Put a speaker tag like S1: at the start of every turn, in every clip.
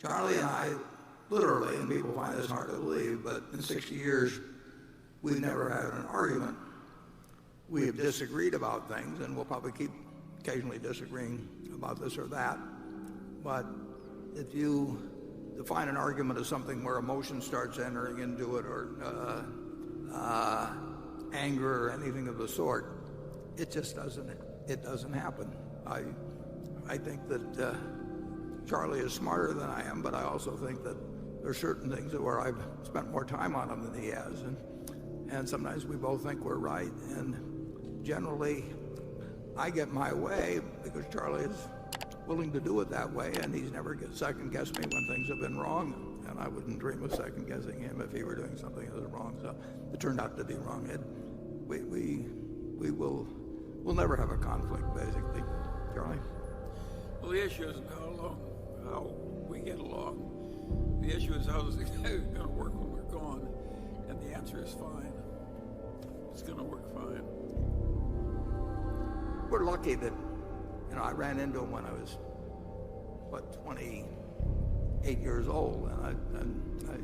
S1: Charlie and I, literally, and people find this hard to believe, but in 60 years, we've never had an argument. We have disagreed about things, and we'll probably keep occasionally disagreeing about this or that. But if you define an argument as something where emotion starts entering into it, or anger or anything of the sort, it just doesn't happen. I think that Charlie is smarter than I am, but I also think that there are certain things where I've spent more time on him than he has, and sometimes we both think we're right, and generally I get my way because Charlie is willing to do it that way, and he's never second-guessed me when things have been wrong, and I wouldn't dream of second-guessing him if he were doing something that was wrong. So it turned out to be wrong. We'll never have a conflict, basically. Charlie?
S2: Well, the issue isn't how we get along. The issue is how is it going to work when we're gone, and the answer is fine. It's going to work fine.
S1: We're lucky that, I ran into him when I was, 28 years old, and I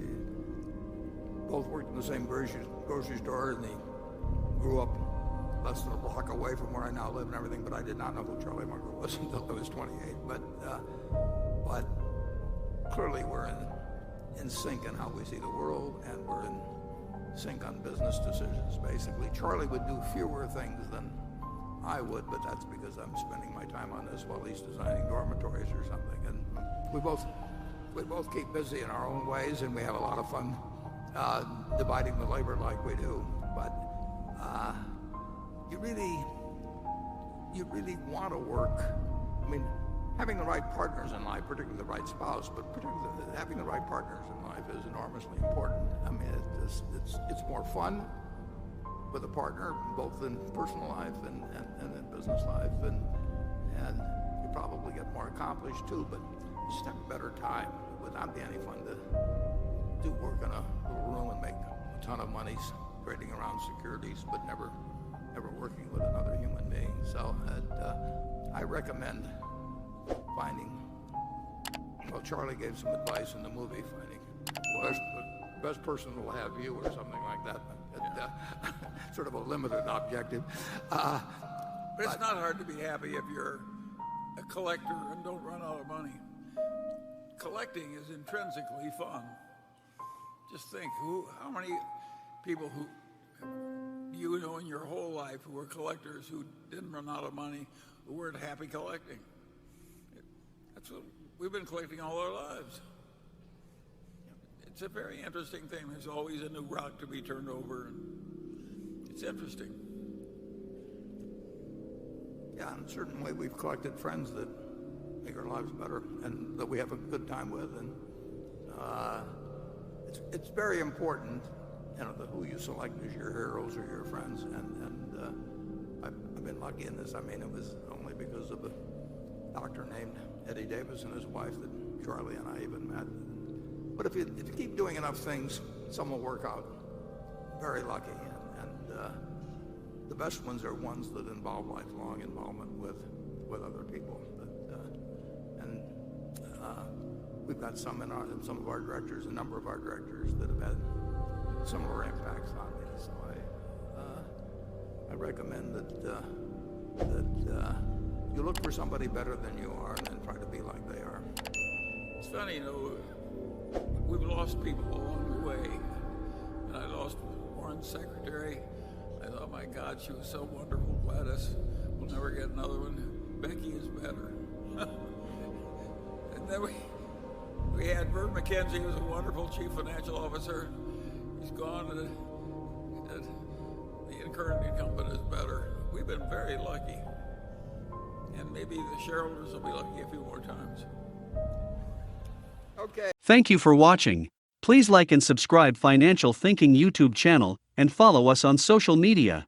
S1: both worked in the same grocery store, and he grew up less than a block away from where I now live and everything, but I did not know who Charlie Munger was until I was 28. But clearly we're in sync in how we see the world, and we're in sync on business decisions, basically. Charlie would do fewer things than I would, but that's because I'm spending my time on this while he's designing dormitories or something. And we both keep busy in our own ways, and we have a lot of fun dividing the labor like we do. But you really want to work. I mean, having the right partners in life, particularly the right spouse, but particularly having the right partners in life is enormously important. I mean, it's more fun with a partner, both in personal life and in business life, and you probably get more accomplished too, but you just have a better time. It would not be any fun to do work in a little room and make a ton of money trading around securities, but never working with another human being. So I recommend finding, well, Charlie gave some advice in the movie, finding the best person who will have you or something like that. Sort of a limited objective.
S2: But it's not hard to be happy if you're a collector and don't run out of money. Collecting is intrinsically fun. Just think, how many people who you know in your whole life who were collectors who didn't run out of money, who weren't happy collecting? That's what we've been collecting all our lives. It's a very interesting thing. There's always a new rock to be turned over, and it's interesting.
S1: Yeah, in a certain way, we've collected friends that make our lives better and that we have a good time with, and it's very important, who you select as your heroes or your friends. And I've been lucky in this. I mean, it was only because of a doctor named Eddie Davis and his wife that Charlie and I even met. But if you keep doing enough things, some will work out. Very lucky, and the best ones are ones that involve lifelong involvement with other people. We've got some of our directors, a number of our directors that have had similar impacts on me. So I recommend that you look for somebody better than you are, and then try to be like they are.
S2: It's funny, we've lost people along the way. And I lost Warren's secretary. I thought, my God, she was so wonderful. Gladys, we'll never get another one. Becky is better. And then we had Vern McKenzie, who was a wonderful chief financial officer. He's gone, and the current incumbent is better. We've been very lucky. And maybe the shareholders will be lucky a few more times.
S1: Okay.
S3: Thank you for watching. Please like and subscribe Financial Thinking YouTube channel and follow us on social media.